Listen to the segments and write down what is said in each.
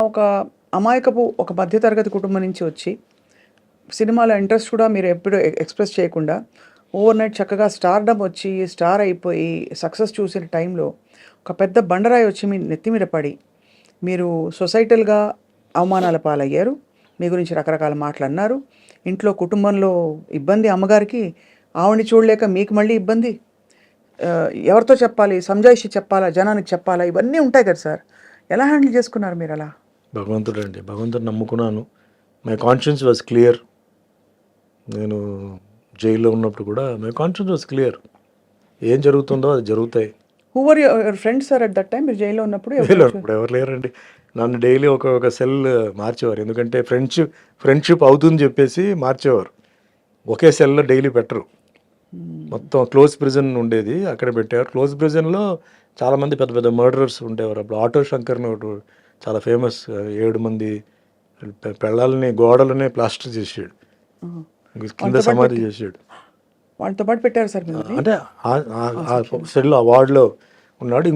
ఒక అమాయకపు ఒక మధ్యతరగతి కుటుంబం నుంచి వచ్చి సినిమాలో ఇంట్రెస్ట్ కూడా మీరు ఎప్పుడు ఎక్స్‌ప్రెస్ చేయకుండా ఓవర్ నైట్ చక్కగా స్టార్‌డమ్ వచ్చి స్టార్ అయిపోయి సక్సెస్ చూసిన టైంలో ఒక పెద్ద బండరాయి వచ్చి మీ నెత్తి మీద పడి మీరు సొసైటల్‌గా అవమానాల పాలయ్యారు. మీ గురించి రకరకాల మాటలన్నారు. ఇంట్లో కుటుంబంలో ఇబ్బంది అమ్మగారికి. ఆవిడని చూడలేక మీకు మళ్ళీ ఇబ్బంది. ఎవరితో చెప్పాలి? సంజాయిషి చెప్పాలా? జనానికి చెప్పాలా? ఇవన్నీ ఉంటాయి కదా సార్. ఎలా హ్యాండిల్ చేసుకున్నారు మీరలా? భగవంతుడండి. భగవంతుడిని నమ్ముకున్నాను. My conscience was clear. నేను జైల్లో ఉన్నప్పుడు కూడా మై కాన్షియన్స్ వాస్ క్లియర్. ఏం జరుగుతుందో అది జరుగుతాయి. Who were your friends sir at that time? మీరు జైల్లో ఉన్నప్పుడు జైల్లో ఇప్పుడు ఎవరు లేరండి. నన్ను డైలీ ఒక సెల్ మార్చేవారు. ఎందుకంటే ఫ్రెండ్షిప్ అవుతుందని చెప్పేసి మార్చేవారు. ఒకే సెల్లో డైలీ పెట్టరు. మొత్తం క్లోజ్ ప్రిజన్ ఉండేది, అక్కడ పెట్టేవారు. క్లోజ్ ప్రిజన్లో చాలామంది పెద్ద పెద్ద మర్డరర్స్ ఉండేవారు. అప్పుడు ఆటో శంకర్ని ఒకటి చాలా ఫేమస్. 7 మంది పెళ్ళాలని గోడలనే ప్లాస్టర్ చేసాడు, కింద సమాధి చేసాడు. వాళ్ళతో పాటు పెట్టారు సార్ మీరు? అంటే ఆ సెల్లో ఆ వార్డులో ఉన్నాడు.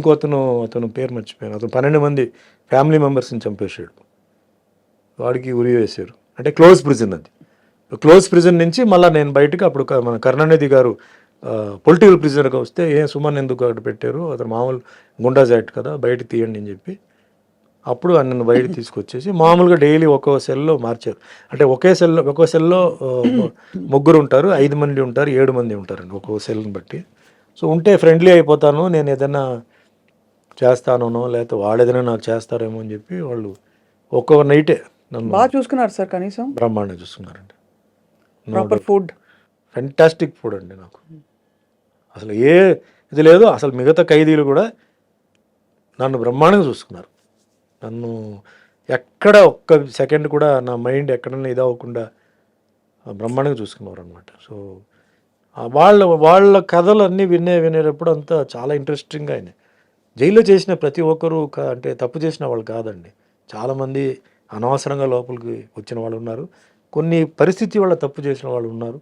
అతను పేరు మర్చిపోయాను. అతను 12 మంది ఫ్యామిలీ మెంబర్స్ని చంపేశాడు. వాడికి ఉరి వేశారు. అంటే క్లోజ్ ప్రిజన్ అది. క్లోజ్ ప్రిజన్ నుంచి మళ్ళీ నేను బయటకు అప్పుడు మన కరుణానిధి గారు పొలిటికల్ ప్రిజనర్గా వస్తే సుమన్ ఎందుకు అక్కడ పెట్టారు, అతను మామూలు గుండాజ్ యాక్ట్ కదా, బయట తీయండి అని చెప్పి అప్పుడు నన్ను బయట తీసుకొచ్చేసి మామూలుగా డైలీ ఒక్కో సెల్లో మార్చారు. అంటే ఒక్కో సెల్లో ముగ్గురు ఉంటారు, 5 మంది ఉంటారు, 7 మంది ఉంటారండి ఒక్కో సెల్ని బట్టి. సో ఉంటే ఫ్రెండ్లీ అయిపోతాను, నేను ఏదైనా చేస్తానో లేకపోతే వాళ్ళు ఏదైనా నాకు చేస్తారేమో అని చెప్పి వాళ్ళు ఒక్కో నైటే నన్ను బాగా చూసుకున్నారు సార్. కనీసం బ్రహ్మాండంగా చూసుకున్నారండి. ప్రాపర్ ఫుడ్, ఫెంటాస్టిక్ ఫుడ్ అండి. నాకు అసలు ఇది లేదు. అసలు మిగతా ఖైదీలు కూడా నన్ను బ్రహ్మాండంగా చూసుకున్నారు. నన్ను ఎక్కడ ఒక్క సెకండ్ కూడా నా మైండ్ ఎక్కడన్నా ఇదవ్వకుండా బ్రహ్మాండంగా చూసుకున్నారు అనమాట. సో వాళ్ళ కథలు అన్నీ వినేటప్పుడు అంతా చాలా ఇంట్రెస్టింగ్గా అయినాయి. జైల్లో చేసిన ప్రతి ఒక్కరూ అంటే తప్పు చేసిన వాళ్ళు కాదండి. చాలామంది అనవసరంగా లోపలికి వచ్చిన వాళ్ళు ఉన్నారు. కొన్ని పరిస్థితి వల్ల తప్పు చేసిన వాళ్ళు ఉన్నారు.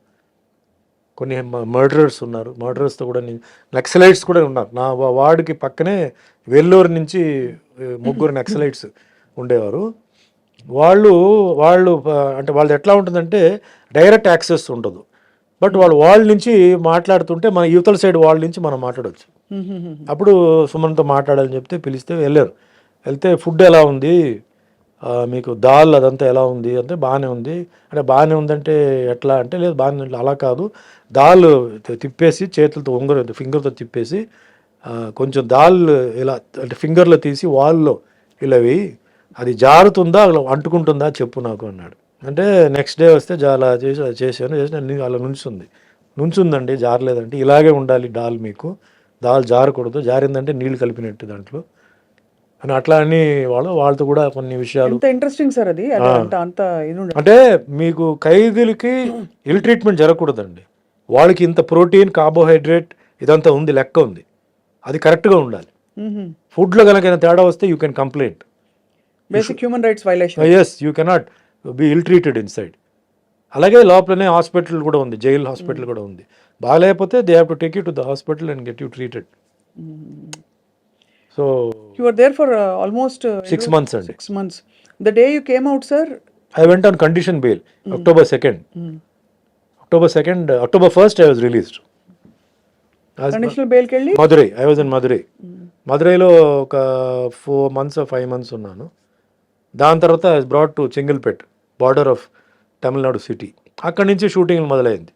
కొన్ని మర్డరర్స్ ఉన్నారు. మర్డరర్స్తో కూడా నక్సలైట్స్ కూడా ఉన్నారు. నా వార్డుకి పక్కనే వెల్లూరు నుంచి 3 నక్సలైట్స్ ఉండేవారు. వాళ్ళు అంటే వాళ్ళది ఎట్లా ఉంటుందంటే డైరెక్ట్ యాక్సెస్ ఉండదు. బట్ వాళ్ళ నుంచి మాట్లాడుతుంటే మన యువతల సైడ్ వాళ్ళ నుంచి మనం మాట్లాడవచ్చు. అప్పుడు సుమన్తో మాట్లాడాలని చెప్తే పిలిస్తే వెళ్తే ఫుడ్ ఎలా ఉంది, మీకు దాల్ అదంతా ఎలా ఉంది అంటే బాగానే ఉంది. అంటే బాగానే ఉందంటే ఎట్లా అంటే లేదు బాగానే ఉంది. అలా కాదు, దాల్ తిప్పేసి చేతులతో ఫింగర్తో తిప్పేసి కొంచెం దాల్ ఇలా అంటే ఫింగర్లో తీసి వాల్లో ఇలా వేయి, అది జారుతుందా అలా అంటుకుంటుందా చెప్పు నాకు అన్నాడు. అంటే నెక్స్ట్ డే వస్తే అలా చేశాను అలా నుంచుందండి, జారలేదంటే ఇలాగే ఉండాలి దాల్, మీకు దాల్ జారకూడదు, జారిందంటే నీళ్ళు కలిపినట్టు దాంట్లో అని అట్లా అని వాళ్ళతో కూడా కొన్ని విషయాలు. ఇంట్రెస్టింగ్ సార్ అది. అంటే మీకు ఖైదీలకి ఇల్ ట్రీట్మెంట్ జరగకూడదండి. వాళ్ళకి ఇంత ప్రోటీన్, కార్బోహైడ్రేట్ ఇదంతా ఉంది, లెక్క ఉంది, అది కరెక్ట్గా ఉండాలి. ఫుడ్లో కనుక తేడా వస్తే you can complaint. Basic human rights violation. Yes, you cannot be ill treated inside. అలాగే లోపలనే హాస్పిటల్ కూడా ఉంది, జైల్ హాస్పిటల్ కూడా ఉంది. బాగాలేకపోతే they have to take you to the hospital and get you treated. So you were there for almost 6 months అండి. 6 months. The day you came out, sir, I went on condition bail. October 2nd. October 1st I was released. conditional bail కి వెళ్ళి Madurai. I was in Madurai. మధురైలో ఒక 4 months or 5 months ఉన్నాను. దాని తర్వాత I was brought to Chengalpet, border of Tamil Nadu city. అక్కడి నుంచి shooting మొదలైంది.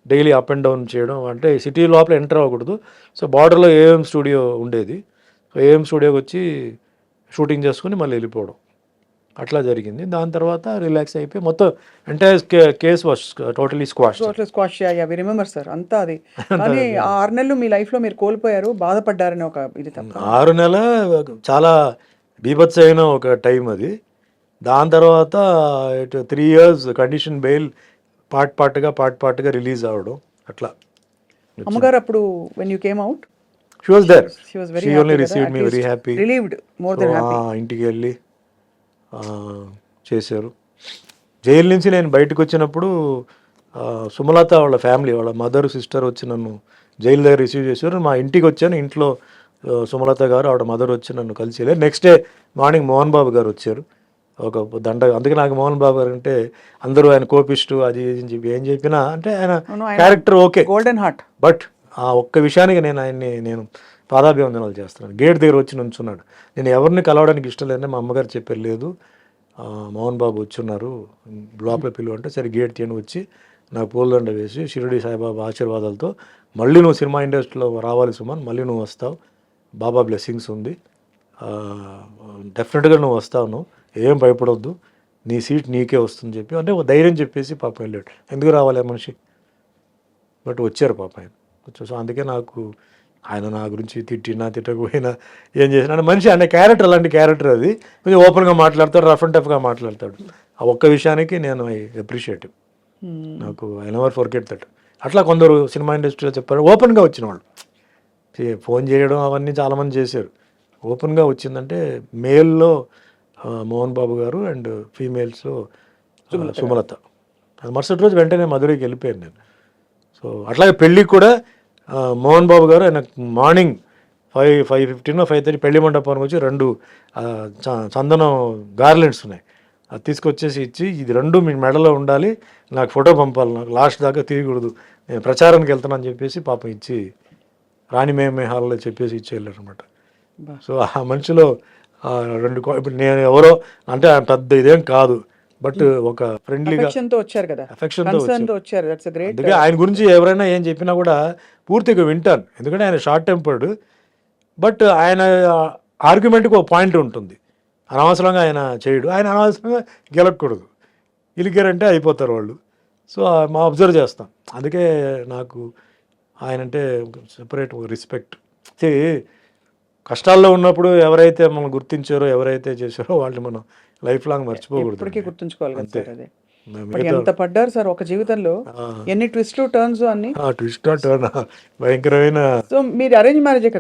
Daily up and down చేయడం, అంటే సిటీ లోపల ఎంటర్ అవ్వకూడదు. సో బార్డర్లో ఏఎం స్టూడియో ఉండేది. సో ఏఎం స్టూడియోకి వచ్చి షూటింగ్ చేసుకుని మళ్ళీ వెళ్ళిపోవడం, అట్లా జరిగింది. దాని తర్వాత రిలాక్స్ అయిపోయి మొత్తం entire case was totally squash. We remember sir అంతా అది. కానీ ఆ 6 నెలలు మీ లైఫ్లో మీరు కోల్పోయారు, బాధపడ్డారని ఒక ఇది తప్ప. 6 నెలల చాలా బీభత్స అయిన ఒక టైం అది. దాని తర్వాత 3 years కండిషన్ బెయిల్ పార్ట్గా రిలీజ్ అవ్వడం అట్లా. అమ్మగారు అప్పుడు when you came out, she was there. she was very She happy only కదా, received at me very least happy. relieved, more than happy. ఇంటికి వెళ్ళి చేశారు. జైలు నుంచి నేను బయటకు వచ్చినప్పుడు సుమలత వాళ్ళ ఫ్యామిలీ, వాళ్ళ మదర్, సిస్టర్ వచ్చి నన్ను జైలు దగ్గర రిసీవ్ చేశారు. మా ఇంటికి వచ్చాను. ఇంట్లో సుమలత గారు, ఆవిడ మదర్ వచ్చి నన్ను కలిసి next day morning Mohan Babu గారు వచ్చారు. ఒక దండ. అందుకే నాకు మోహన్ బాబు గారు అంటే అందరూ ఆయన కోపిస్టు అది ఇది అని చెప్పి ఏం చెప్పినా అంటే ఆయన character okay, golden heart. But ఆ ఒక్క విషయానికి నేను ఆయన్ని పాదాభివందనాలు చేస్తున్నాను. గేట్ దగ్గర వచ్చి నుంచున్నాడు. నేను ఎవరిని కలవడానికి ఇష్టం లేదని మా అమ్మగారు చెప్పారు, లేదు మోహన్ బాబు వచ్చున్నారు లోపల పిలువ అంటే, సరే గేట్ తీయని వచ్చి నాకు పూలదండ వేసి షిరిడి సాయిబాబా ఆశీర్వాదాలతో మళ్ళీ నువ్వు సినిమా ఇండస్ట్రీలో రావాలి సుమన్, మళ్ళీ నువ్వు వస్తావు, బాబా బ్లెస్సింగ్స్ ఉంది, డెఫినెట్గా నువ్వు వస్తావు, నువ్వు ఏం భయపడొద్దు, నీ సీట్ నీకే వస్తుంది చెప్పి అంటే ఒక ధైర్యం చెప్పేసి పాపం వెళ్ళాడు. ఎందుకు రావాలి ఆ మనిషి, బట్ వచ్చారు పాప ఆయన. సో అందుకే నాకు ఆయన నా గురించి తిట్టినా తిట్టకపోయినా ఏం చేసినా మనిషి అనే క్యారెక్టర్, అలాంటి క్యారెక్టర్ అది. కొంచెం ఓపెన్గా మాట్లాడతాడు, రఫ్ అండ్ టఫ్గా మాట్లాడతాడు. ఆ ఒక్క విషయానికి నేను ఐ అప్రిషియేట్, నాకు ఐ నెవర్ ఫర్గెట్ దట్. అట్లా కొందరు సినిమా ఇండస్ట్రీలో చెప్పారు, ఓపెన్గా వచ్చిన వాళ్ళు ఫోన్ చేయడం అవన్నీ చాలామంది చేశారు. ఓపెన్గా వచ్చిందంటే మేల్లో మోహన్ బాబు గారు అండ్ ఫీమేల్స్లో సుమలత. అది మరుసటి రోజు వెంటనే మధురైకి వెళ్ళిపోయాను నేను. సో అట్లాగే పెళ్ళికి కూడా మోహన్ బాబు గారు ఆయన మార్నింగ్ 5:15 5:30 పెళ్లి మండపానికి వచ్చి 2 చందనం గార్లెండ్స్ ఉన్నాయి, అది తీసుకొచ్చేసి ఇచ్చి, ఇది 2 మీ మెడలో ఉండాలి, నాకు ఫోటో పంపాలి, నాకు లాస్ట్ దాకా తీయకూడదు, నేను ప్రచారానికి వెళ్తున్నాను అని చెప్పేసి పాపం ఇచ్చి రాణిమేమే హాల్లో చెప్పేసి ఇచ్చి వెళ్ళారు అనమాట. సో ఆ మనిషిలో 2 ఇప్పుడు నేను ఎవరో అంటే ఆయన పెద్ద ఇదేం కాదు, బట్ ఒక ఫ్రెండ్లీగా అఫెక్షన్తో వచ్చారు కదా, అఫెక్షన్తో కన్సర్న్తో వచ్చారు. That's great. అందుకే ఆయన గురించి ఎవరైనా ఏం చెప్పినా కూడా పూర్తిగా వింటాను, ఎందుకంటే ఆయన షార్ట్ టెంపర్డ్, బట్ ఆయన ఆర్గ్యుమెంట్కి ఒక పాయింట్ ఉంటుంది. అనవసరంగా ఆయన చేయడు, ఆయన అనవసరంగా గెలకూడదు, గెలికారంటే అయిపోతారు వాళ్ళు. సో మా అబ్జర్వ్ చేస్తాం, అందుకే నాకు ఆయన అంటే సెపరేట్ రెస్పెక్ట్. కష్టాల్లో ఉన్నప్పుడు ఎవరైతే మనం గుర్తించారో, ఎవరైతే చేశారో వాళ్ళని మనం లైఫ్ లాంగ్ మర్చిపోకూడదు. ఇప్పటికీ గుర్తుంచుకోవాలి కదా సార్. అదే మిగతా ఎంత పడ్డారు సార్ ఒక జీవితంలో, ఎన్ని ట్విస్ట్లు టర్న్స్ అన్ని. ట్విస్ట్ టర్న్ భయంకరమైన. సో మీరు అరేంజ్ మ్యారేజే కదా